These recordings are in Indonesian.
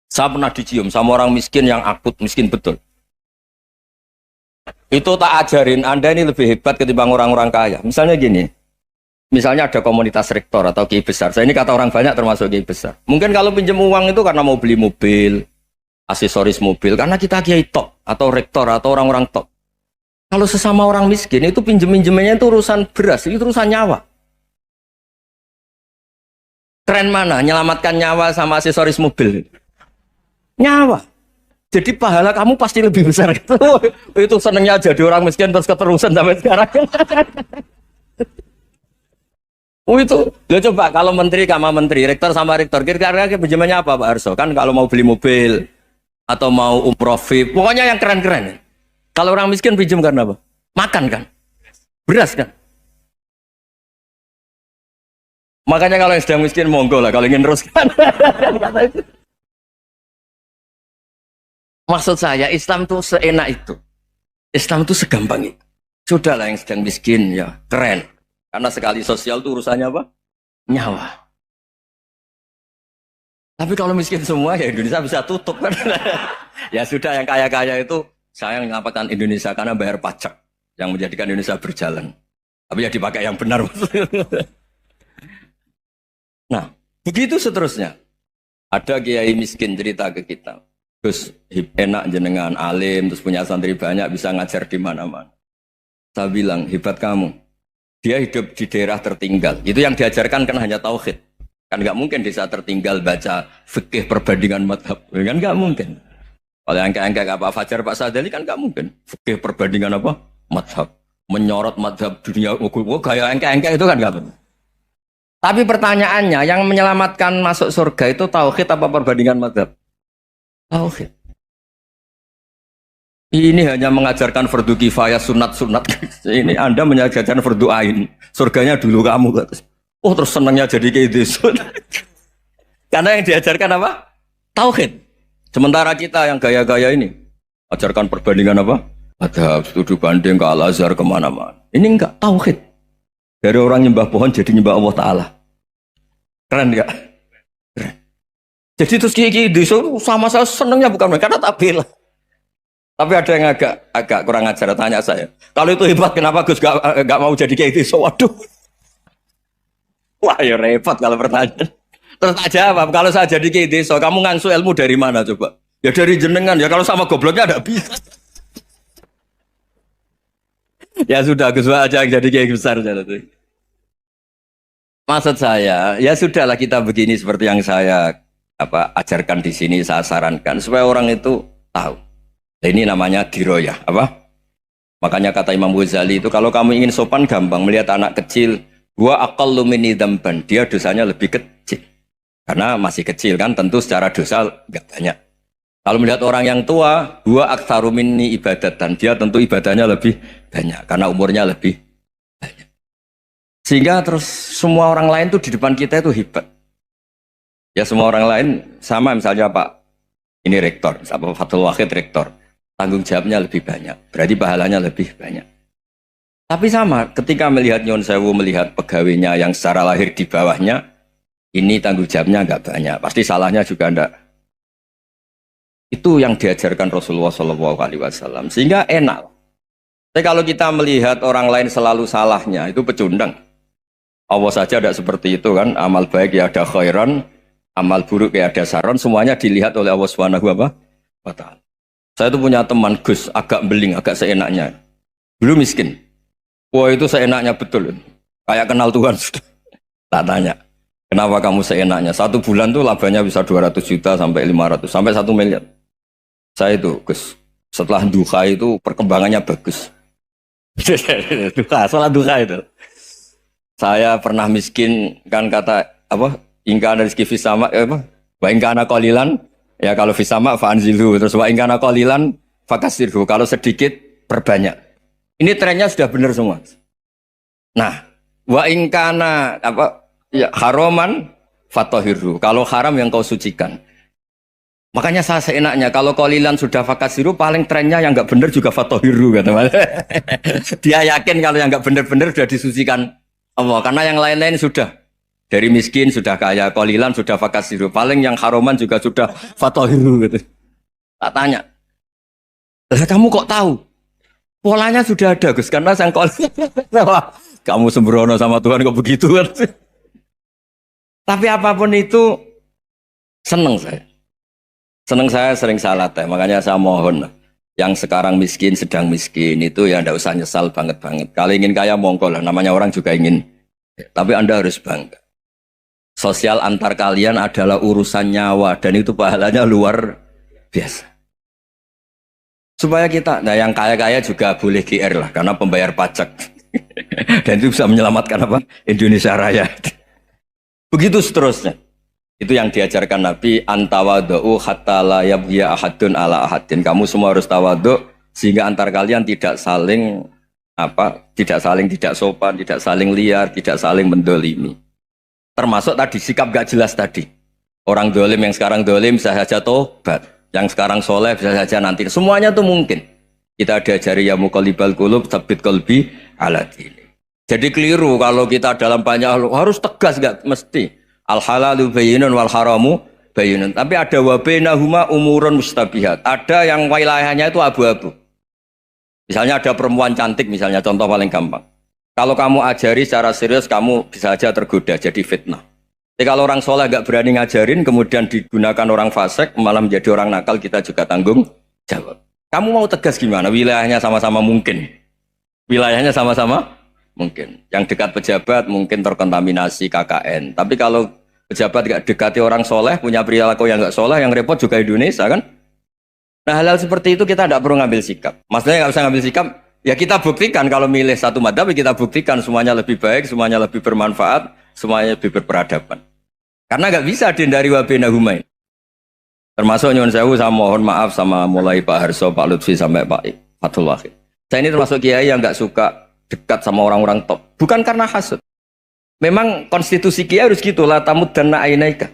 Saya pernah dicium sama orang miskin yang akut miskin betul. Itu tak ajarin Anda ini lebih hebat ketimbang orang-orang kaya. Misalnya gini, misalnya ada komunitas rektor atau kiai besar. Saya ini kata orang banyak termasuk kiai besar. Mungkin kalau pinjam uang itu karena mau beli mobil, aksesoris mobil, karena kita kiai top atau rektor atau orang-orang top. Kalau sesama orang miskin itu pinjem-pinjemannya itu urusan beras, itu urusan nyawa. Keren mana? Nyelamatkan nyawa sama aksesoris mobil. Nyawa. Jadi pahala kamu pasti lebih besar. Itu senengnya jadi orang miskin terus keterusan sampai sekarang. Oh itu, lo coba kalau menteri sama menteri, rektor sama rektor, kira-kira pinjamannya apa Pak Arso? Kan kalau mau beli mobil atau mau umroh VIP, pokoknya yang keren-keren. Kalau orang miskin pinjam karena apa? Makan kan, beras kan. Makanya kalau yang sedang miskin monggo lah, kalau ingin teruskan. Maksud saya Islam tuh seenak itu, Islam tuh segampang itu. Sudahlah yang sedang miskin ya keren. Karena sekali sosial itu urusannya apa? Nyawa. Tapi kalau miskin semua ya Indonesia bisa tutup kan. Ya sudah yang kaya-kaya itu saya mengatakan Indonesia karena bayar pajak yang menjadikan Indonesia berjalan. Tapi ya dipakai yang benar. Nah, begitu seterusnya. Ada kiai miskin cerita ke kita. Terus enak jenengan alim, terus punya santri banyak, bisa ngajar di mana-mana. Saya bilang, hebat kamu. Dia hidup di daerah tertinggal. Itu yang diajarkan kan hanya tauhid. Kan nggak mungkin desa tertinggal baca fikih perbandingan madhab. Kan nggak mungkin. Kalau yang kayak Pak Fajar, Pak Sadali kan nggak mungkin. Fikih perbandingan apa? Madhab. Menyorot madhab dunia. Kayak engke itu kan nggak mungkin. Tapi pertanyaannya, yang menyelamatkan masuk surga itu tauhid apa perbandingan madhab? Tauhid. Ini hanya mengajarkan fardu kifayah sunat-sunat. Ini Anda mengajarkan fardu ain. Surganya dulu kamu. Oh terus senangnya jadi kayak gitu. Karena yang diajarkan apa? Tauhid. Sementara kita yang gaya-gaya ini ajarkan perbandingan apa? Ada studi banding ke Al-Azhar kemana-mana. Ini enggak tauhid. Dari orang nyembah pohon jadi nyembah Allah Ta'ala. Keren enggak? Keren. Jadi terus kiai desa sama saya senangnya bukan karena tak bela. Tapi ada yang agak kurang ajar tanya saya. Kalau itu hebat kenapa Gus gak mau jadi kiai desa? Waduh. Wah ya repot kalau pertanyaan. Terus tak jawab, kalau saya jadi kiai desa, kamu ngangsu ilmu dari mana coba? Ya dari jenengan. Ya kalau sama gobloknya ada bisa. Ya sudah Gus aja yang jadi kiai besar saja. Maksud saya, ya sudahlah kita begini seperti yang saya ajarkan di sini, saya sarankan supaya orang itu tahu. Nah, ini namanya diroyah, apa? Makanya kata Imam Ghazali itu kalau kamu ingin sopan gampang melihat anak kecil, gua aqallu minni dzamban, dia dosanya lebih kecil. Karena masih kecil kan, tentu secara dosa enggak banyak. Kalau melihat orang yang tua, gua aktsaru minni ibadatan, dia tentu ibadahnya lebih banyak karena umurnya lebih banyak. Sehingga terus semua orang lain tuh di depan kita itu hebat. Ya semua orang lain sama misalnya Pak ini rektor, apa Fathul Wahid rektor, tanggung jawabnya lebih banyak, berarti pahalanya lebih banyak. Tapi sama, ketika melihat Nyon Sewu melihat pegawainya yang secara lahir di bawahnya, ini tanggung jawabnya nggak banyak, pasti salahnya juga enggak. Itu yang diajarkan Rasulullah SAW, sehingga enak. Tapi kalau kita melihat orang lain selalu salahnya, itu pecundang. Allah saja tidak seperti itu kan, amal baik ya ada khairan, amal buruk ya ada saron, semuanya dilihat oleh Allah Subhanahu wa Ta'ala. Saya itu punya teman Gus, agak beling, agak seenaknya. Dulu miskin. Wah itu seenaknya betul. Kayak kenal Tuhan sudah. Tak tanya, kenapa kamu seenaknya? Satu bulan tuh labanya bisa 200 juta sampai 500, sampai 1 miliar. Saya itu Gus, setelah duha itu perkembangannya bagus. Duha, sholat duha itu. Saya pernah miskin, kan kata apa? Ingkana rizki fisama, wa ingkana qalilan, ya kalau fisama fa'anzilhu, terus wa ingkana qalilan fakasirhu, kalau sedikit perbanyak. Ini trennya sudah benar semua. Nah, wa ingkana ya haraman fatahirhu, kalau haram yang kau sucikan. Makanya saya seenaknya, kalau qalilan sudah fakasiru, paling trennya yang nggak benar juga fatahirhu, kata Mas. Dia yakin kalau yang nggak benar-benar sudah disucikan Allah, karena yang lain-lain sudah Dari miskin sudah kaya, qalilan sudah fakasiru. Paling yang haroman juga sudah fatohiru gitu. Tak tanya, lah kamu kok tahu? Polanya sudah ada Gus, karena sang qalilan. Kamu sembrono sama Tuhan kok begitu kan? Tapi apapun itu seneng saya. Seneng saya sering salah teh, makanya saya mohon lah. Yang sekarang miskin, sedang miskin itu ya ndak usah nyesal banget-banget. Kalau ingin kaya monggo lah, namanya orang juga ingin. Tapi Anda harus bangga. Sosial antar kalian adalah urusan nyawa dan itu pahalanya luar biasa. Supaya kita, nah yang kaya-kaya juga boleh GR lah karena pembayar pajak. Dan itu bisa menyelamatkan apa? Indonesia Raya. Begitu seterusnya. Itu yang diajarkan Nabi, antawadhu hatta la yabghiya ahadun ala ahadin. Kamu semua harus tawadhu sehingga antar kalian tidak saling tidak sopan, tidak saling liar, tidak saling mendolimi. Termasuk tadi sikap gak jelas tadi. Orang dolim yang sekarang dolim bisa saja tobat, yang sekarang soleh bisa saja nanti. Semuanya tuh mungkin. Kita diajari ya muqallibal qulub tsabbit qalbi ala dini. Jadi keliru kalau kita dalam banyak harus tegas, gak mesti. Al halalu bayyinun wal haramu bayyinun. Tapi ada wa bainahuma umurun mustabihat. Ada yang wilayahnya itu abu-abu. Misalnya ada perempuan cantik misalnya, contoh paling gampang. Kalau kamu ajari secara serius, kamu bisa aja tergoda jadi fitnah. Tapi kalau orang soleh gak berani ngajarin, kemudian digunakan orang fasik, malah menjadi orang nakal, kita juga tanggung jawab. Kamu mau tegas gimana? Wilayahnya sama-sama mungkin. Wilayahnya sama-sama mungkin. Yang dekat pejabat mungkin terkontaminasi KKN. Tapi kalau pejabat gak dekati orang soleh, punya perilaku yang gak soleh, yang repot juga Indonesia kan? Nah hal-hal seperti itu kita tidak perlu ngambil sikap. Maksudnya nggak usah ngambil sikap, ya kita buktikan kalau milih satu madhab, kita buktikan semuanya lebih baik, semuanya lebih bermanfaat, semuanya lebih berperadaban. Karena nggak bisa dihindari wa bainahuma. Termasuk nyuwun sewu, saya mohon maaf sama mulai Pak Harso, Pak Lutfi sampai Pak Fathul Wahid. Saya ini termasuk kiai yang nggak suka dekat sama orang-orang top. Bukan karena hasud. Memang konstitusi kiai harus gitu lah, tamud dan na'inaika.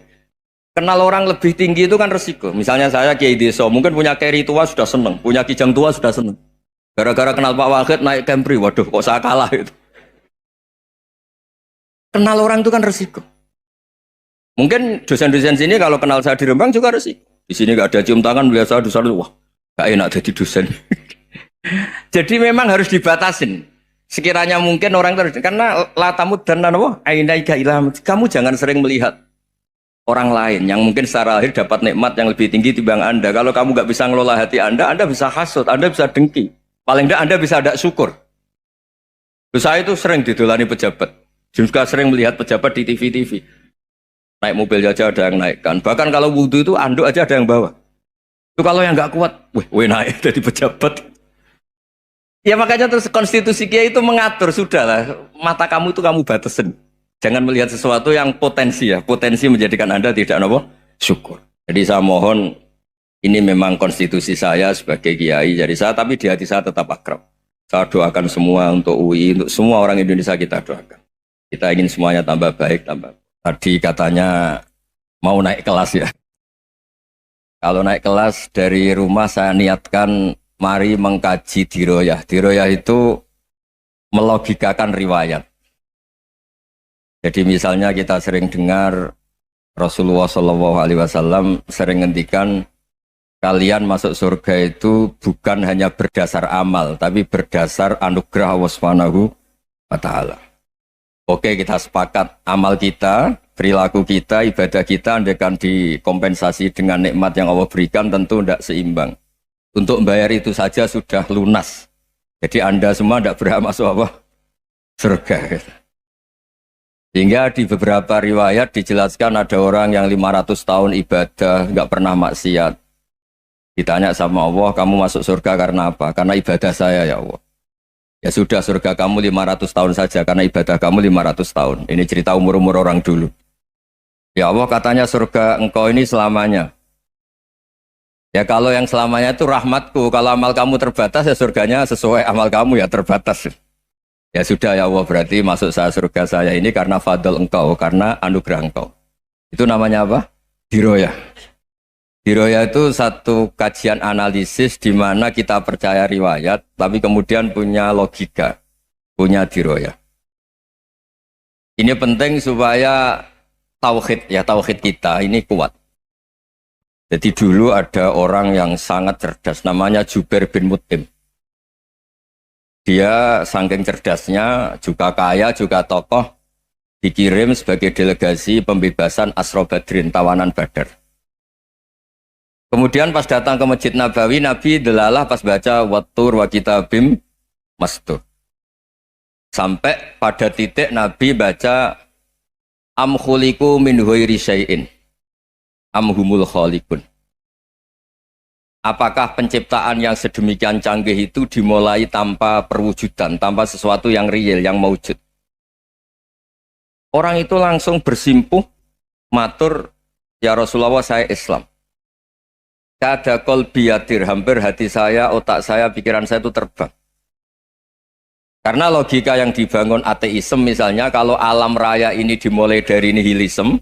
Kenal orang lebih tinggi itu kan resiko. Misalnya saya kiai desa, mungkin punya keri tua sudah seneng, punya kijang tua sudah seneng. Gara-gara kenal Pak Wahid naik Kempri, waduh kok saya kalah itu. Kenal orang itu kan resiko. Mungkin dosen-dosen sini kalau kenal saya di Rembang juga resiko. Di sini gak ada cium tangan, melihat saya dosen, wah gak enak jadi dosen. Jadi memang harus dibatasin. Sekiranya mungkin orang terus, karena latamud dan nanawa, ainaika ilham. Kamu jangan sering melihat orang lain yang mungkin secara lahir dapat nikmat yang lebih tinggi timbang Anda. Kalau kamu nggak bisa ngelola hati Anda bisa hasut, Anda bisa dengki. Paling tidak Anda bisa ada syukur. Saya itu sering didolani pejabat. Juga sering melihat pejabat di TV-TV. Naik mobil aja ada yang naikkan. Bahkan kalau wudhu itu anduk aja ada yang bawa. Itu kalau yang nggak kuat, weh naik jadi pejabat. Ya makanya terus konstitusi kiai itu mengatur, sudahlah, mata kamu itu kamu batasin. Jangan melihat sesuatu yang potensi ya, potensi menjadikan Anda tidak apa? Syukur. Jadi saya mohon, ini memang konstitusi saya sebagai kiai, jadi saya, tapi di hati saya tetap akrab. Saya doakan semua untuk UI, untuk semua orang Indonesia kita doakan. Kita ingin semuanya tambah baik, tambah. Tadi katanya mau naik kelas ya. Kalau naik kelas dari rumah saya niatkan mari mengkaji diroyah. Diroyah itu melogikakan riwayat. Jadi misalnya kita sering dengar Rasulullah SAW sering ngendikan kalian masuk surga itu bukan hanya berdasar amal, tapi berdasar anugerah Allah Subhanahu wa Ta'ala. Oke, kita sepakat amal kita, perilaku kita, ibadah kita andaikan dikompensasi dengan nikmat yang Allah berikan tentu tidak seimbang. Untuk membayar itu saja sudah lunas. Jadi Anda semua tidak berhak masuk apa? Surga. Sehingga di beberapa riwayat dijelaskan ada orang yang 500 tahun ibadah, nggak pernah maksiat. Ditanya sama Allah, kamu masuk surga karena apa? Karena ibadah saya ya Allah. Ya sudah, surga kamu 500 tahun saja, karena ibadah kamu 500 tahun. Ini cerita umur-umur orang dulu. Ya Allah, katanya surga engkau ini selamanya. Ya kalau yang selamanya itu rahmatku, kalau amal kamu terbatas ya surganya sesuai amal kamu ya terbatas. Ya sudah ya Allah, berarti masuk saya surga saya ini karena fadl engkau, karena anugerah engkau. Itu namanya apa? Diroyah. Diroyah itu satu kajian analisis di mana kita percaya riwayat, tapi kemudian punya logika, punya diroyah. Ini penting supaya tauhid kita ini kuat. Jadi dulu ada orang yang sangat cerdas, namanya Jubair bin Mut'im. Dia saking cerdasnya, juga kaya, juga tokoh, dikirim sebagai delegasi pembebasan Asra Badrin, tawanan Badar. Kemudian pas datang ke Masjid Nabawi, Nabi delalah pas baca Wattur wa kitabim mastur. Sampai pada titik Nabi baca Am khuliqu min ghairi syai'in am humul khaliqun. Apakah penciptaan yang sedemikian canggih itu dimulai tanpa perwujudan, tanpa sesuatu yang real, yang maujud? Orang itu langsung bersimpuh, matur, ya Rasulullah saya Islam. Kada qalbi yatir, hampir hati saya, otak saya, pikiran saya itu terbang. Karena logika yang dibangun ateisme misalnya, kalau alam raya ini dimulai dari nihilisme,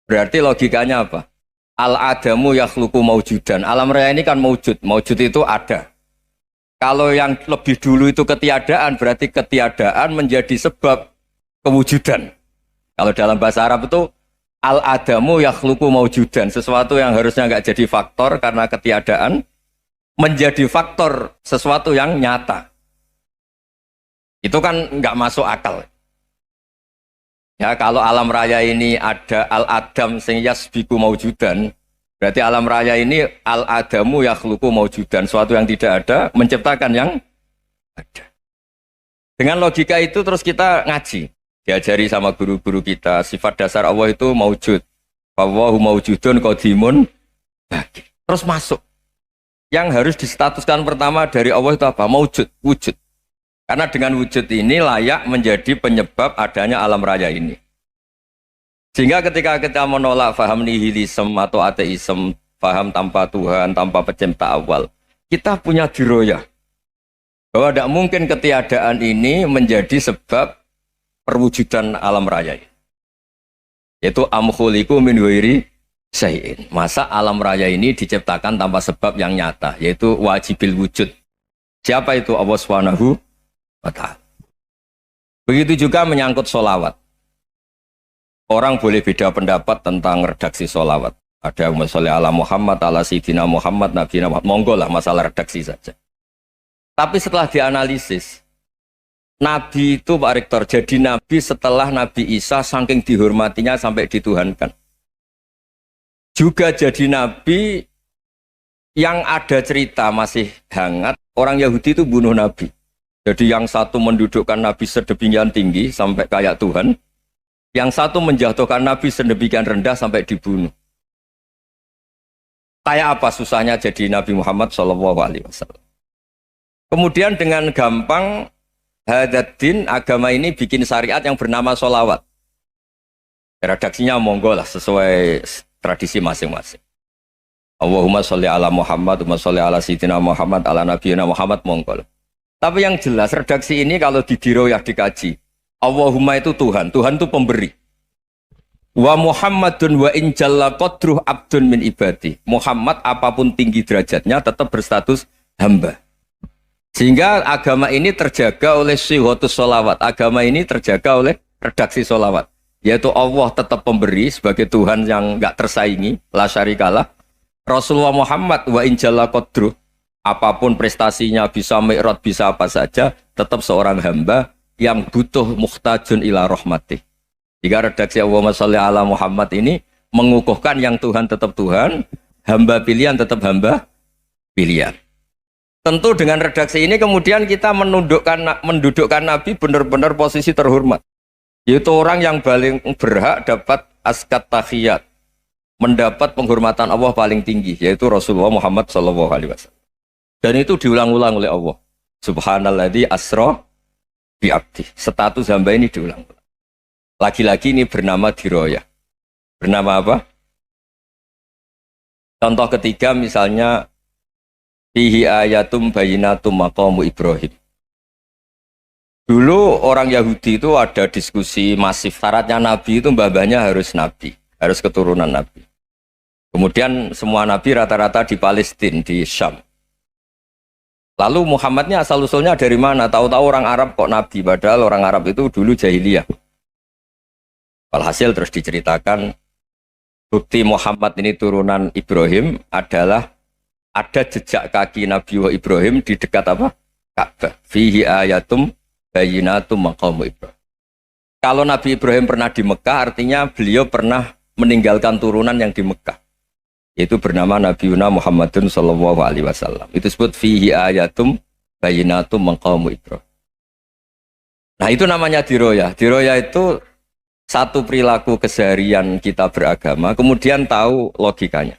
berarti logikanya apa? Al-adamu yakhluqu maujudan. Alam raya ini kan maujud. Maujud itu ada. Kalau yang lebih dulu itu ketiadaan, berarti ketiadaan menjadi sebab kewujudan. Kalau dalam bahasa Arab itu al-adamu yakhluqu maujudan. Sesuatu yang harusnya nggak jadi faktor karena ketiadaan, menjadi faktor sesuatu yang nyata. Itu kan nggak masuk akal. Ya, kalau alam raya ini ada al-adam sing yasbiku maujudan, berarti alam raya ini al-adamu yakhluqu maujudan, suatu yang tidak ada menciptakan yang ada. Dengan logika itu terus kita ngaji, diajari sama guru-guru kita, sifat dasar Allah itu maujud. Wallahu maujudun qadimun baqi. Terus masuk. Yang harus distatuskan pertama dari Allah itu apa? Maujud, wujud. Karena dengan wujud ini layak menjadi penyebab adanya alam raya ini. Sehingga ketika kita menolak faham nihilisme atau ateisme, faham tanpa Tuhan, tanpa pencipta awal, kita punya diroyah. Bahwa tidak mungkin ketiadaan ini menjadi sebab perwujudan alam raya. Yaitu am khuliqu min ghairi syai'in. Masa alam raya ini diciptakan tanpa sebab yang nyata, yaitu wajibil wujud. Siapa itu? Allah Subhanahu wa ta'ala. Begitu juga menyangkut sholawat. Orang boleh beda pendapat tentang redaksi sholawat. Ada yang sholli ala Muhammad, ala Sayyidina Muhammad, Nabi Muhammad. Monggo lah masalah redaksi saja. Tapi setelah dianalisis, Nabi itu Pak Rektor jadi Nabi setelah Nabi Isa saking dihormatinya sampai dituhankan. Juga jadi Nabi yang ada cerita masih hangat, orang Yahudi itu bunuh Nabi. Jadi yang satu mendudukkan Nabi sedemikian tinggi sampai kayak Tuhan, yang satu menjatuhkan Nabi sedemikian rendah sampai dibunuh. Kayak apa susahnya jadi Nabi Muhammad SAW. Kemudian dengan gampang Hadaddin agama ini bikin syariat yang bernama sholawat. Redaksinya monggo lah sesuai tradisi masing-masing. Allahumma sholli ala Muhammad, Allahumma sholli ala Sayyidina Muhammad, ala Nabiyina Muhammad, monggo lah. Tapi yang jelas redaksi ini kalau didiroyah dikaji, Allahumma itu Tuhan, Tuhan itu pemberi. Wa Muhammadun wa in jalla qadruh abdun min ibadi. Muhammad apapun tinggi derajatnya tetap berstatus hamba. Sehingga agama ini terjaga oleh syihotus sholawat. Agama ini terjaga oleh redaksi sholawat. Yaitu Allah tetap pemberi sebagai Tuhan yang enggak tersaingi, la syarikalah. Rasulullah Muhammad wa in jalla qadruh. Apapun prestasinya, bisa mi'raj, bisa apa saja, tetap seorang hamba yang butuh muhtajun ila rahmatih. Jika redaksi Allahumma sholli ala Muhammad ini mengukuhkan yang Tuhan tetap Tuhan, hamba pilihan tetap hamba pilihan. Tentu dengan redaksi ini kemudian kita mendudukkan Nabi benar-benar posisi terhormat. Yaitu orang yang paling berhak dapat askat tahiyat, mendapat penghormatan Allah paling tinggi, yaitu Rasulullah Muhammad SAW. Dan itu diulang-ulang oleh Allah. Subhanalladzi asra bi'abdi. Status hamba ini diulang-ulang. Lagi-lagi ini bernama diroyah. Bernama apa? Contoh ketiga misalnya fihi ayatum bayinatum maqamu Ibrahim. Dulu orang Yahudi itu ada diskusi masif. Syaratnya Nabi itu mbah-mbahnya harus Nabi. Harus keturunan Nabi. Kemudian semua Nabi rata-rata di Palestina, di Syam. Lalu Muhammadnya asal-usulnya dari mana? Tahu-tahu orang Arab kok Nabi, padahal orang Arab itu dulu jahiliyah. Walhasil terus diceritakan bukti Muhammad ini turunan Ibrahim adalah ada jejak kaki Nabi Ibrahim di dekat apa? Ka'bah. Fihi ayatum bayyinatum maqamu Ibrahim. Kalau Nabi Ibrahim pernah di Mekah, artinya beliau pernah meninggalkan turunan yang di Mekah. Itu bernama Nabiuna Muhammadun sallallahu alaihi wasallam. Itu disebut fihi ayatum bayyinatum maqamu Ibrahim. Nah, itu namanya diroyah. Diroyah itu satu perilaku keseharian kita beragama, kemudian tahu logikanya.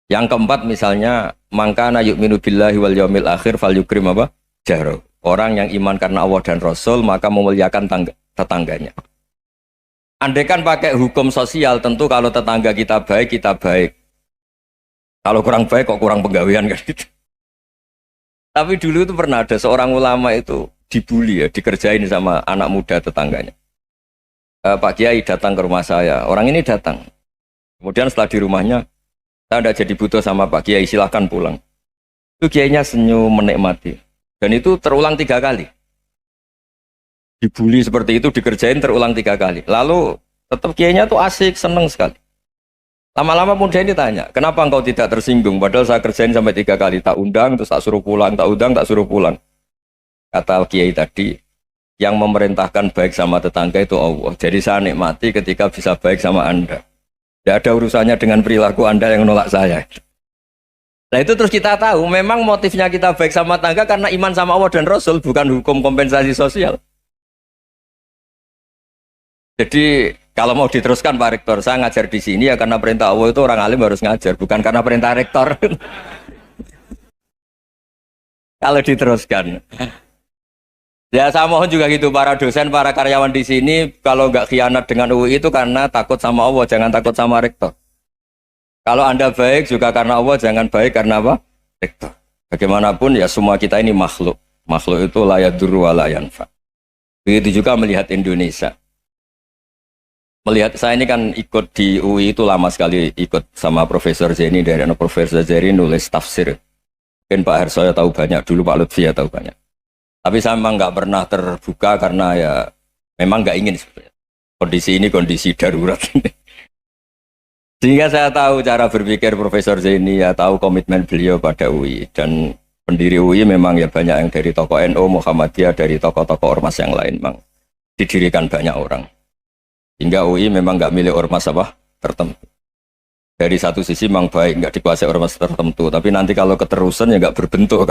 Yang keempat misalnya, mangkana yu'minu billahi wal yaumil akhir falyukrim apa? Jaro. Orang yang iman karena Allah dan Rasul, maka memuliakan tetangganya. Andaikan pakai hukum sosial, tentu kalau tetangga kita baik, kita baik. Kalau kurang baik, kok kurang penggawean kan gitu. Tapi dulu itu pernah ada seorang ulama itu dibully ya, dikerjain sama anak muda tetangganya. Pak Kiai datang ke rumah saya, orang ini datang. Kemudian setelah di rumahnya, saya tidak jadi butuh sama Pak Kiai, silahkan pulang. Itu Kiainya senyum menikmati. Dan itu terulang 3 kali. Dibully seperti itu, dikerjain terulang 3 kali. Lalu tetap Kiainya tuh asik, seneng sekali. Lama-lama muda ini tanya, kenapa engkau tidak tersinggung? Padahal saya kerjain sampai 3 kali, tak undang, terus tak suruh pulang, tak undang, tak suruh pulang. Kata Kiai tadi, yang memerintahkan baik sama tetangga itu Allah. Jadi saya nikmati ketika bisa baik sama Anda. Tidak ada urusannya dengan perilaku Anda yang menolak saya. Nah itu terus kita tahu, memang motifnya kita baik sama tetangga karena iman sama Allah dan Rasul, bukan hukum kompensasi sosial. Jadi kalau mau diteruskan Pak Rektor, saya ngajar di sini ya karena perintah Allah itu orang alim harus ngajar, bukan karena perintah Rektor. Kalau diteruskan. Ya saya mohon juga gitu para dosen, para karyawan di sini kalau nggak khianat dengan UI itu karena takut sama Allah, jangan takut sama rektor. Kalau Anda baik juga karena Allah, jangan baik karena apa? Rektor. Bagaimanapun ya semua kita ini makhluk. Makhluk itu la yadurru wa la yanfa. Begitu juga melihat Indonesia. Melihat saya ini kan ikut di UI itu lama sekali ikut sama Profesor Zeni dari Profesor Zeni nulis tafsir. Mungkin Pak Hersoyo tahu banyak, dulu Pak Lutfi ya tahu banyak. Tapi saya memang nggak pernah terbuka karena ya memang nggak ingin sebenarnya. Kondisi ini kondisi darurat. Sehingga saya tahu cara berpikir Profesor Zaini, ya tahu komitmen beliau pada UI. Dan pendiri UI memang ya banyak yang dari tokoh NU, Muhammadiyah, dari tokoh-tokoh ormas yang lain memang didirikan banyak orang. Hingga UI memang nggak milik ormas apa tertentu. Dari satu sisi memang baik, nggak dikuasai ormas tertentu, tapi nanti kalau keterusan ya nggak berbentuk.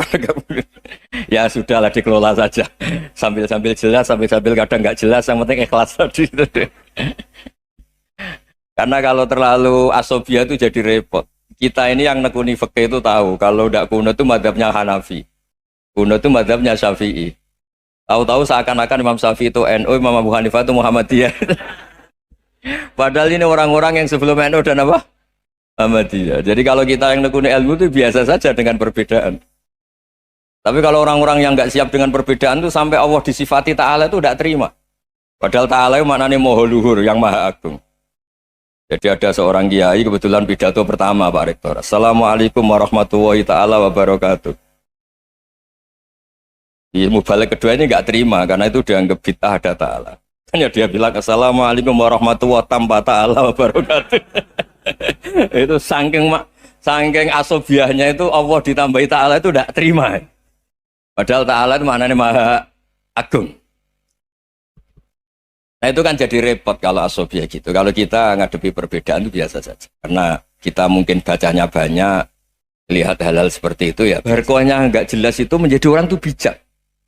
Ya sudahlah dikelola saja, sambil-sambil jelas, sambil-sambil kadang nggak jelas, yang penting ikhlas tadi. Karena kalau terlalu asobia itu jadi repot. Kita ini yang nekuni fikih itu tahu, kalau tidak kuno itu madhabnya Hanafi, kuno itu madhabnya Syafi'i. Tahu-tahu seakan-akan Imam Syafi'i itu NU, Imam Abu Hanifah itu Muhammadiyah. Padahal ini orang-orang yang sebelum NU dan apa? Muhammadiyah. Jadi kalau kita yang nekuni ilmu itu biasa saja dengan perbedaan. Tapi kalau orang-orang yang nggak siap dengan perbedaan itu sampai Allah disifati Ta'ala itu tidak terima. Padahal Ta'ala itu maknanya Maha Luhur, yang Maha Agung. Jadi ada seorang kiai kebetulan pidato pertama Pak Rektor. Assalamualaikum warahmatullahi ta'ala wabarakatuh. Ilmu balik kedua ini nggak terima karena itu dianggap bid'ah ada Ta'ala. Hanya dia bilang Assalamualaikum warahmatullahi ta'ala wabarakatuh. Itu saking asobiahnya itu Allah ditambahi Ta'ala itu tidak terima. Padahal Ta'ala itu maknanya Maha Agung. Nah itu kan jadi repot kalau asobiah gitu. Kalau kita ngadepi perbedaan itu biasa saja. Karena kita mungkin bacanya banyak, lihat hal-hal seperti itu ya. Berkohnya nggak jelas itu menjadi orang tuh bijak.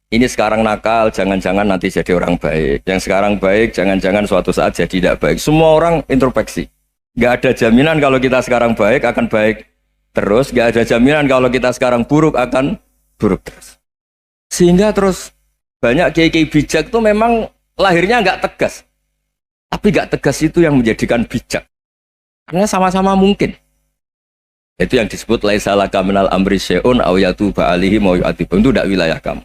Ini sekarang nakal, jangan-jangan nanti jadi orang baik. Yang sekarang baik, jangan-jangan suatu saat jadi tidak baik. Semua orang introspeksi. Nggak ada jaminan kalau kita sekarang baik akan baik terus. Nggak ada jaminan kalau kita sekarang buruk akan buruk terus. Sehingga terus banyak kiai-kiai bijak itu memang lahirnya nggak tegas. Tapi nggak tegas itu yang menjadikan bijak. Karena sama-sama mungkin. Itu yang disebut laisa laka minal amri syai'un aw yatuba alaihim wa yu'adzibum. Itu tidak wilayah kamu.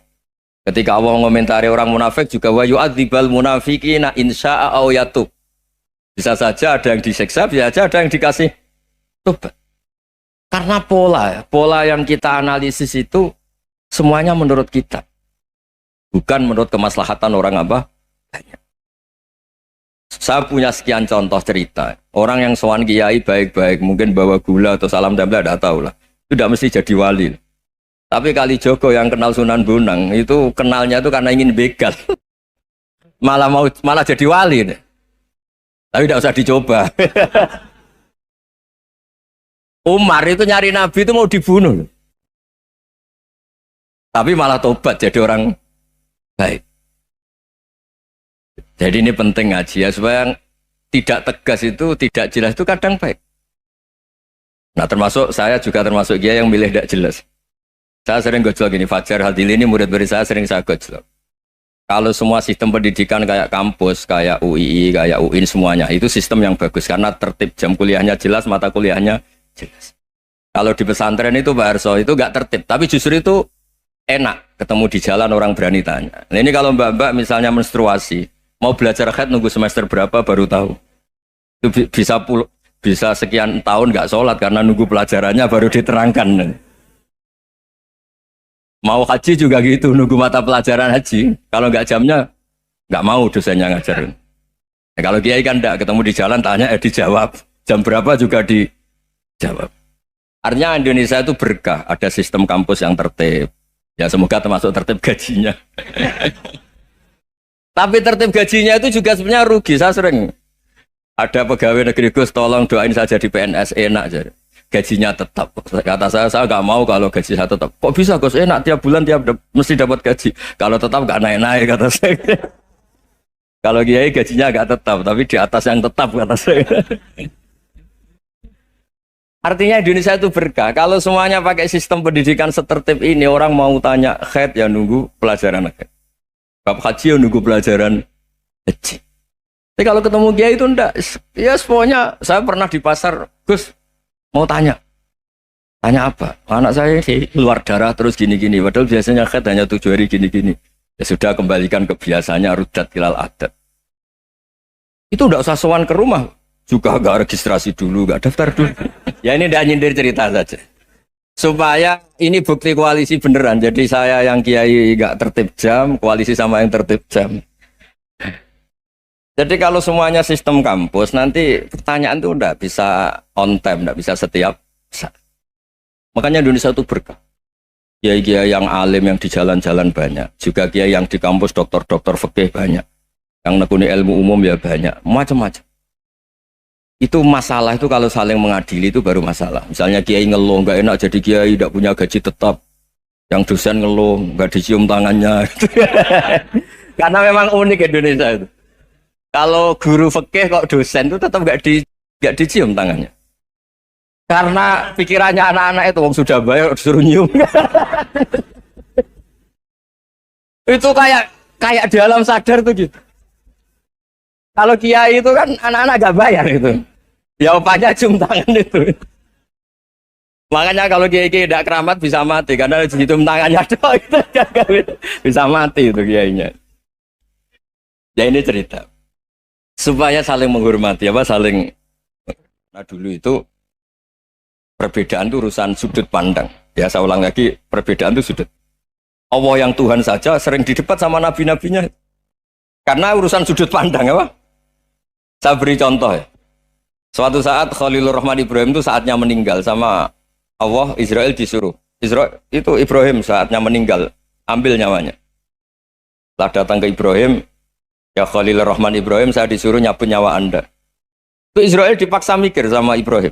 Ketika Allah mengomentari orang munafik juga wa yu'adzibal munafiqina insya'a aw yatub. Bisa saja ada yang disiksa, bisa saja ada yang dikasih tobat. Karena pola yang kita analisis itu semuanya menurut kita. Bukan menurut kemaslahatan orang apa? Banyak. Saya punya sekian contoh cerita. Orang yang sowan kiai baik-baik, mungkin bawa gula atau salam tempel, tidak tahu lah. Itu tidak mesti jadi wali. Tapi Kalijogo yang kenal Sunan Bonang, itu kenalnya itu karena ingin begal. malah jadi wali. Nih. Tapi tidak usah dicoba. Umar itu nyari Nabi itu mau dibunuh. Tapi malah tobat jadi orang baik. Jadi ini penting ngaji ya, supaya tidak tegas itu, tidak jelas itu kadang baik. Nah termasuk saya juga termasuk dia yang milih tidak jelas. Saya sering gojlok gini, Fajar Hadili ini murid-murid saya sering saya gojlok. Kalau semua sistem pendidikan kayak kampus, kayak UII, kayak UIN semuanya, itu sistem yang bagus karena tertib, jam kuliahnya jelas, mata kuliahnya jelas. Kalau di pesantren itu Pak Arso itu gak tertib, tapi justru itu enak ketemu di jalan orang berani tanya. Nah, ini kalau mbak-mbak misalnya menstruasi, mau belajar haid nunggu semester berapa baru tahu. Itu bisa sekian tahun gak sholat karena nunggu pelajarannya baru diterangkan. Mau haji juga gitu, nunggu mata pelajaran haji. Kalau nggak jamnya, nggak mau dosennya ngajarin. Nah, kalau kiai kan enggak, ketemu di jalan, tanya, dijawab. Jam berapa juga dijawab. Artinya Indonesia itu berkah, ada sistem kampus yang tertib. Ya semoga termasuk tertib gajinya. Tapi tertib gajinya itu juga sebenarnya rugi. Saya sering ada pegawai negeri Gus, tolong doain saja di PNS, enak jadi. Gajinya tetap. Kata saya nggak mau kalau gaji saya tetap. Kok bisa Gus? Enak tiap bulan mesti dapat gaji. Kalau tetap nggak naik-naik kata saya. Kalau kiai gajinya nggak tetap, tapi di atas yang tetap kata saya. Artinya Indonesia itu berkah. Kalau semuanya pakai sistem pendidikan setertib ini, orang mau tanya haid ya nunggu pelajaran haid. Bab haji ya nunggu pelajaran haji. Tapi kalau ketemu kiai itu enggak. Ya semuanya saya pernah di pasar, Gus. Mau tanya apa? Anak saya keluar darah terus gini-gini. Padahal biasanya haid hanya 7 hari gini-gini. Ya sudah kembalikan ke biasanya rudat hilal adat. Itu udah usah sowan ke rumah. Juga gak registrasi dulu, gak daftar dulu. Ya ini udah nyindir cerita saja. Supaya ini bukti koalisi beneran. Jadi saya yang kiai gak tertib jam, koalisi sama yang tertib jam. Jadi kalau semuanya sistem kampus, nanti pertanyaan itu enggak bisa on time, enggak bisa setiap saat. Makanya Indonesia itu berkah. Kiai-kiai yang alim yang di jalan-jalan banyak. Juga kiai yang di kampus dokter-dokter fikih banyak. Yang nekuni ilmu umum ya banyak. Macam-macam. Itu masalah itu kalau saling mengadili itu baru masalah. Misalnya kiai ngeluh, enggak enak jadi kiai, enggak punya gaji tetap. Yang dosen ngeluh, enggak dicium tangannya. Karena memang unik Indonesia itu. Kalau guru fikih kok dosen itu tetap nggak dicium tangannya. Karena pikirannya anak-anak itu wong sudah bayar disuruh nyium. Itu kayak di alam sadar tuh gitu. Kalau kiai itu kan anak-anak nggak bayar itu. Ya opanya cium tangan itu. Makanya kalau kiai tidak keramat bisa mati karena cium tangannya doang itu bisa mati itu kiainya. Ya ini cerita. Supaya saling menghormati, saling. Nah dulu itu perbedaan itu urusan sudut pandang. Ya saya ulang lagi, perbedaan itu sudut. Allah yang Tuhan saja sering didebat sama nabi-nabinya. Karena urusan sudut pandang, apa? Saya beri contoh ya. Suatu saat Khalilur Rahman Ibrahim itu saatnya meninggal sama Allah, Israel disuruh. Itu Ibrahim saatnya meninggal, ambil nyawanya. Setelah datang ke Ibrahim, ya Khalilur Rahman Ibrahim, saya disuruh nyabut nyawa Anda. Itu Israel dipaksa mikir sama Ibrahim.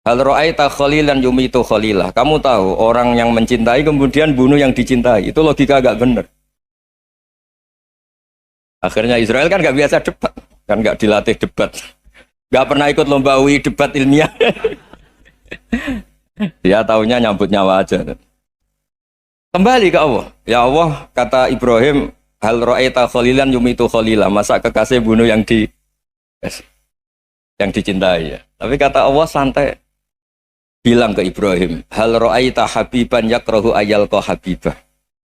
Hal ra'aita khalilan yumitu khalilah. Kamu tahu orang yang mencintai kemudian bunuh yang dicintai. Itu logika agak benar. Akhirnya Israel kan gak biasa debat. Kan gak dilatih debat. Gak pernah ikut lomba UI debat ilmiah. Dia taunya nyambut nyawa aja. Kembali ke Allah. Ya Allah, kata Ibrahim, hal ra'aita khalilan yumitu khalilah. Masa kekasih bunuh yang dicintai ya. Tapi kata Allah santai. Bilang ke Ibrahim, hal ra'aita habiban yakrahu ayyalqa habibah.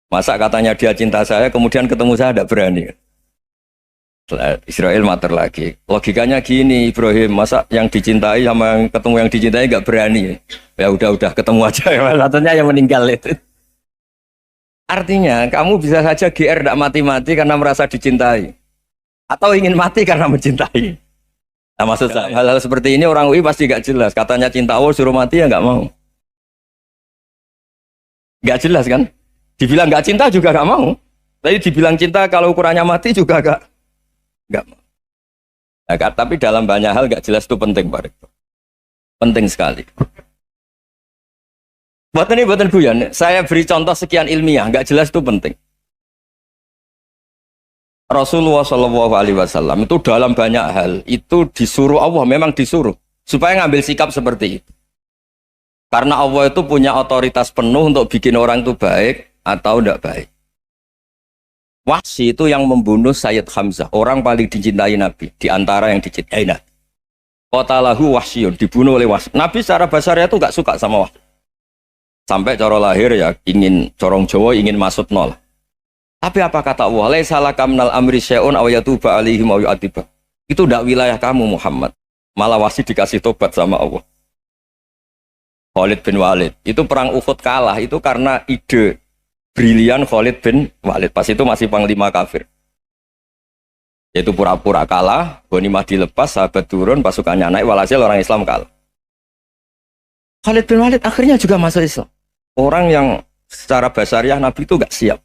Masa katanya dia cinta saya kemudian ketemu saya tidak berani. Israel mater lagi. Logikanya gini Ibrahim, masa yang dicintai sama yang ketemu yang dicintai nggak berani. Ya udah ketemu aja. Satunya yang meninggal itu. Artinya kamu bisa saja GR tidak mati-mati karena merasa dicintai. atau ingin mati karena mencintai. Nah, maksud saya hal-hal seperti ini orang UI pasti gak jelas. Katanya cinta Allah suruh mati ya nggak mau. Gak jelas kan? Dibilang gak cinta juga gak mau. Tapi dibilang cinta kalau ukurannya mati juga gak mau. Nah, tapi dalam banyak hal gak jelas itu penting, Pak Rektor. Penting sekali. Buatan guyon. Saya beri contoh sekian ilmiah, gak jelas itu penting. Rasulullah Shallallahu Alaihi Wasallam itu dalam banyak hal itu disuruh Allah, memang disuruh supaya ngambil sikap seperti itu. Karena Allah itu punya otoritas penuh untuk bikin orang itu baik atau tidak baik. Wahsy itu yang membunuh Sayyid Hamzah, orang paling dicintai Nabi, di antara yang dicintai Nabi. Qatalahu Wahsyun, dibunuh oleh Wahsy. Nabi secara basarnya itu gak suka sama Wahsy. Sampai cara lahir ya ingin corong Jawa ingin masuk nol. Tapi apa kata Allah? Laisa laka minal amri syai'un aw yatuba alaihim aw yu'adziba. Itu tidak wilayah kamu Muhammad. Malah Wahsy dikasih tobat sama Allah. Khalid bin Walid. Itu perang Uhud kalah itu karena ide brilian Khalid bin Walid. Pas itu masih panglima kafir. Yaitu pura-pura kalah, ghanimah dilepas, sahabat turun, pasukannya naik, walhasil orang Islam kalah. Khalid bin Walid akhirnya juga masuk Islam. Orang yang secara basariah Nabi itu gak siap.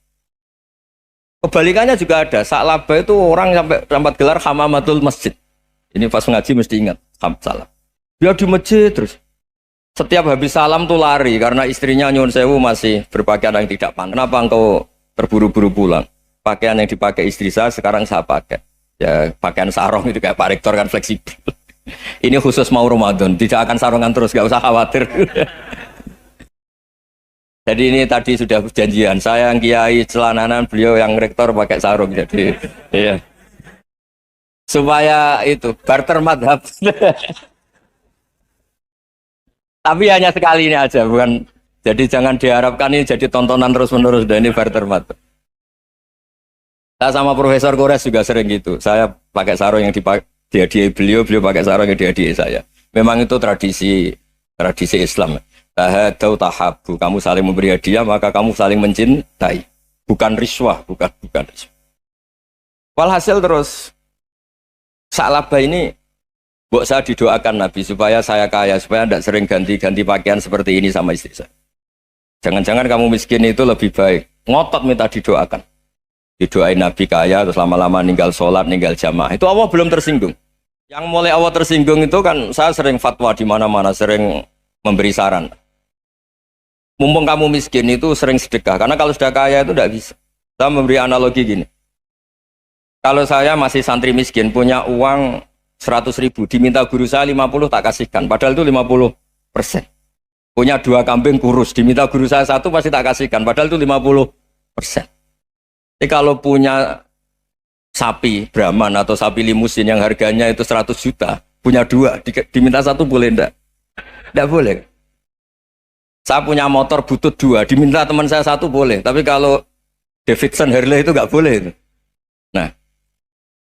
Kebalikannya juga ada. Sa'labah itu orang sampai dapat gelar Hamamatul Masjid. Ini pas ngaji mesti ingat. Salam. Dia di masjid terus. Setiap habis salam tuh lari karena istrinya nyuwun sewu masih berpakaian yang tidak pantas. Kenapa engkau terburu-buru pulang? Pakaian yang dipakai istri saya sekarang saya pakai. Ya pakaian sarung itu kayak Pak Rektor kan fleksibel. Ini khusus mau Ramadan. Tidak akan sarungan terus, gak usah khawatir. Jadi ini tadi sudah perjanjian. Saya yang kiai celananan, beliau yang rektor pakai sarung. Jadi, iya. Supaya itu barter madhab. Tapi hanya sekali ini aja, bukan. Jadi jangan diharapkan ini jadi tontonan terus menerus. Dan ini barter madhab. Saya sama Profesor Kores juga sering gitu. Saya pakai sarung yang dihadiahi beliau, beliau pakai sarung yang dihadiahi saya. Memang itu tradisi Islam. Tahadau tahabu, kamu saling memberi hadiah maka kamu saling mencintai, bukan riswah, bukan riswah. Walhasil terus Sa'labah ini buat saya didoakan Nabi supaya saya kaya, supaya tidak sering ganti-ganti pakaian seperti ini sama istri saya. Jangan-jangan kamu miskin itu lebih baik. Ngotot minta didoakan. Didoain Nabi kaya terus lama-lama ninggal sholat, ninggal jamaah. Itu Allah belum tersinggung. Yang mulai Allah tersinggung itu kan saya sering fatwa di mana-mana, sering memberi saran. Mumpung kamu miskin itu sering sedekah, karena kalau sudah kaya itu tidak bisa. Saya memberi analogi gini. Kalau saya masih santri miskin, punya uang 100.000, diminta guru saya 50 tak kasihkan, padahal itu 50%. Punya 2 kambing kurus, diminta guru saya 1 pasti tak kasihkan, padahal itu 50%. Jadi kalau punya sapi Brahman atau sapi limusin yang harganya itu 100 juta, punya 2, diminta 1 boleh enggak? Tidak boleh. Saya punya motor butut 2, diminta teman saya 1 boleh. Tapi kalau Davidson Harley itu nggak boleh. Itu. Nah,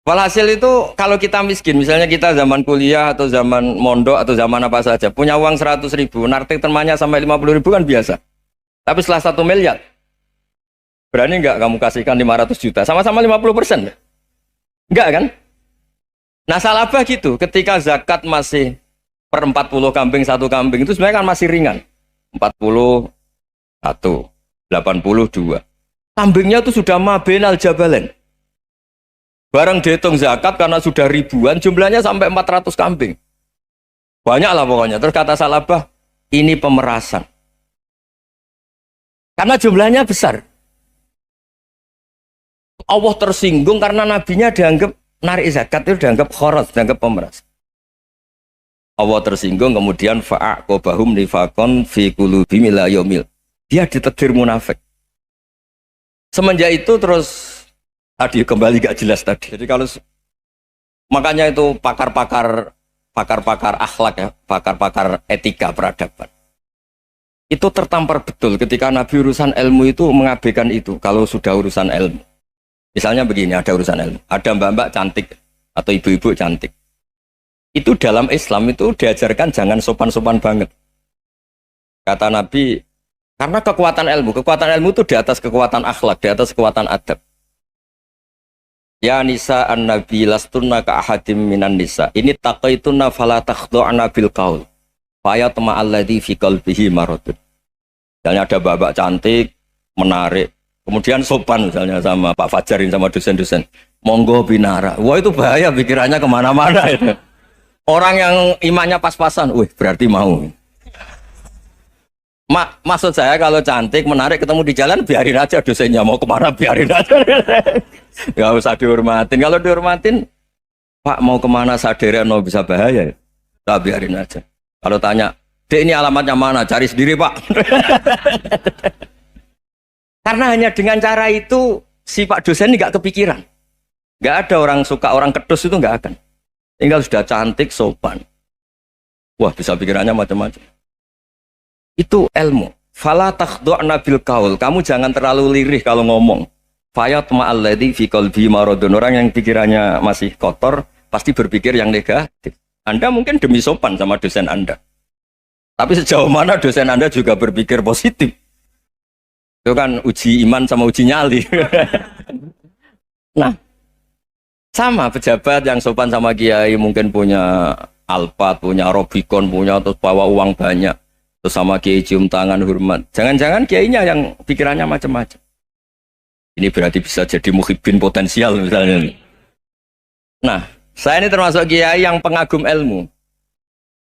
walhasil itu kalau kita miskin, misalnya kita zaman kuliah atau zaman mondok atau zaman apa saja, punya uang 100.000, nartik temannya sampai 50.000 kan biasa. Tapi setelah 1 miliar, berani nggak kamu kasihkan 500 juta? Sama-sama 50%. Enggak kan? Nah, Sa'labah gitu, ketika zakat masih per 40 kambing 1 kambing itu sebenarnya kan masih ringan. 41, 82. Kambingnya itu sudah mabenal jabalen. Barang dihitung zakat karena sudah ribuan, jumlahnya sampai 400 kambing. Banyak lah pokoknya. Terus kata Sa'labah, ini pemerasan. Karena jumlahnya besar. Allah tersinggung karena nabinya dianggap narik zakat itu dianggap khoros, dianggap pemeras. Allah tersinggung kemudian fa'aqobahum nifakon fi qulubihim ila yaumil. Dia ditegur munafik. Semenjak itu terus tadi kembali gak jelas tadi. Jadi kalau makanya itu pakar-pakar akhlak ya, pakar-pakar etika peradaban. Itu tertampar betul ketika Nabi urusan ilmu itu mengabaikan itu kalau sudah urusan ilmu. Misalnya begini, ada urusan ilmu, ada mbak-mbak cantik atau ibu-ibu cantik. Itu dalam Islam itu diajarkan jangan sopan-sopan banget. Kata Nabi, karena kekuatan ilmu itu di atas kekuatan akhlak, di atas kekuatan adab. Ya nisa an-nabi lastunna ka ahadim minan nisa. Ini taqaitunna fala takhdu'na bil qaul. Fa yatma alladzi fi qalbihi maradun. Misalnya ada babak cantik, menarik, kemudian sopan misalnya sama Pak Fajarin sama dosen-dosen. Monggo binara. Wah itu bahaya pikirannya kemana-mana itu. Orang yang imannya pas-pasan, wih berarti mau. Maksud saya kalau cantik, menarik, ketemu di jalan, biarin aja dosennya mau kemana, biarin aja. Gak usah dihormatin. Kalau dihormatin, Pak mau kemana sadereno bisa bahaya ya? Nah, biarin aja. Kalau tanya, Dek ini alamatnya mana? Cari sendiri Pak. Karena hanya dengan cara itu, si Pak dosen ini gak kepikiran. Gak ada orang suka orang kedus itu gak akan. Tinggal sudah cantik, sopan. Wah bisa pikirannya macam-macam. Itu ilmu. Fala takhdu'na bil qaul. Kamu jangan terlalu lirih kalau ngomong. Fayat ma'alladzi fi qalbi maradun. Orang yang pikirannya masih kotor pasti berpikir yang negatif. Anda mungkin demi sopan sama dosen Anda. Tapi sejauh mana dosen Anda juga berpikir positif. Itu kan uji iman sama uji nyali. Nah, sama pejabat yang sopan sama kiai mungkin punya Alphard, punya Robicon, punya terus bawa uang banyak. Terus sama kiai cium tangan hormat. Jangan-jangan kiainya yang pikirannya macam-macam. Ini berarti bisa jadi muhibbin potensial misalnya. Nah, saya ini termasuk kiai yang pengagum ilmu.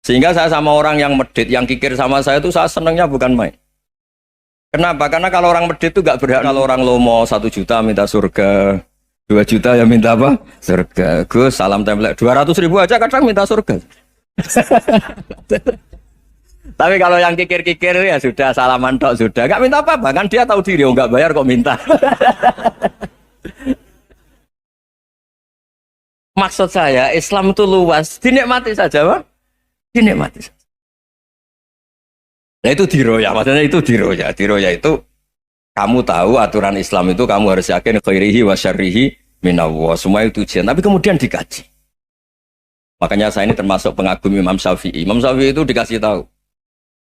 Sehingga saya sama orang yang medit, yang kikir sama saya itu saya senangnya bukan main. Kenapa? Karena kalau orang medit itu gak berhak. Kalau orang lomo 1 juta minta surga, 2 juta ya minta apa? Surga. Gus, salam template 200.000 aja kadang minta surga. Tapi kalau yang kikir-kikir ya sudah salaman tok sudah. Gak minta apa-apa kan dia tahu diri, oh gak bayar kok minta. Maksud saya Islam itu luas, dinikmati saja Pak. Dinikmati saja. Nah itu diroya, maksudnya itu diroya. Diroya itu kamu tahu aturan Islam itu kamu harus yakin khairihi wa syarrihi minallah. Semua itu ujian, tapi kemudian dikaji. Makanya saya ini termasuk pengagum Imam Syafi'i. Imam Syafi'i itu dikasih tahu.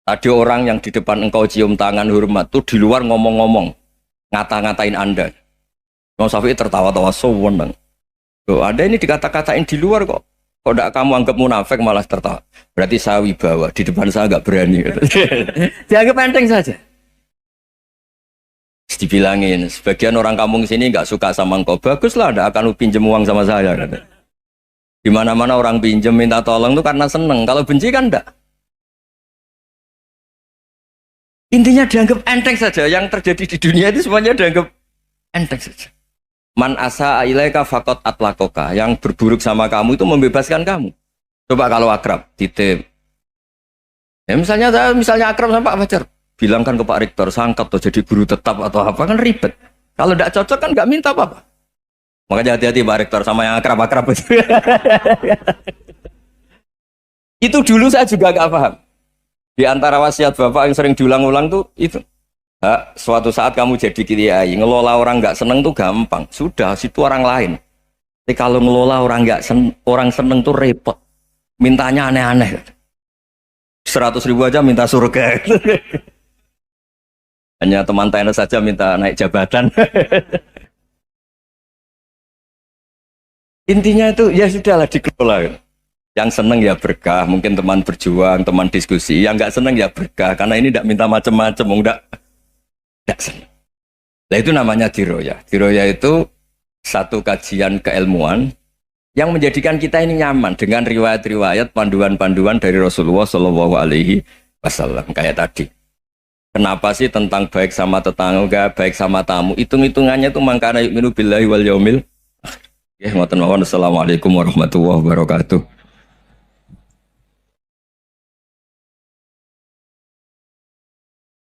Ada orang yang di depan engkau cium tangan hormat tuh di luar ngomong-ngomong, ngata-ngatain Anda. Imam Syafi'i tertawa-tawa sewenang. Loh, Anda ini dikata-katain di luar kok. Kok tidak kamu anggap munafik malah tertawa. Berarti saya wibawa, di depan saya nggak berani. Dianggap enteng saja. Dibilangin, sebagian orang kampung sini nggak suka sama engkau. Baguslah, tidak akan pinjam uang sama saya. Di mana-mana orang pinjam minta tolong itu karena seneng. Kalau benci kan enggak. Intinya dianggap enteng saja. Yang terjadi di dunia itu semuanya dianggap enteng saja. Man asa ilaika faqat atlakoka. Yang berburuk sama kamu itu membebaskan kamu. Coba kalau akrab, titip. Ya misalnya akrab sama Pak Fajar. Bilangkan ke Pak Rektor, sangkap atau jadi guru tetap atau apa kan ribet. Kalau tidak cocok kan nggak minta apa-apa. Makanya hati-hati Pak Rektor sama yang akrab-akrab itu. Itu dulu saya juga nggak paham. Di antara wasiat Bapak yang sering diulang-ulang tuh itu. Suatu saat kamu jadi kiai, ngelola orang nggak seneng tuh gampang. Sudah, situ orang lain. Tapi kalau ngelola orang orang seneng tuh repot. Mintanya aneh-aneh. 100.000 aja minta surga. Hanya teman tenis saja minta naik jabatan. Intinya itu ya sudahlah dikelola. Yang seneng ya berkah, mungkin teman berjuang, teman diskusi. Yang nggak seneng ya berkah, karena ini tidak minta macam-macam, tidak seneng. Nah itu namanya diroya. Diroya itu satu kajian keilmuan yang menjadikan kita ini nyaman dengan riwayat-riwayat, panduan-panduan dari Rasulullah Shallallahu Alaihi Wasallam kayak tadi. Kenapa sih tentang baik sama tetangga, baik sama tamu? Hitung-hitungannya itu mangkana yu'minu billahi wal yaumil. Ya, ngoten mawon. Assalamualaikum warahmatullahi wabarakatuh.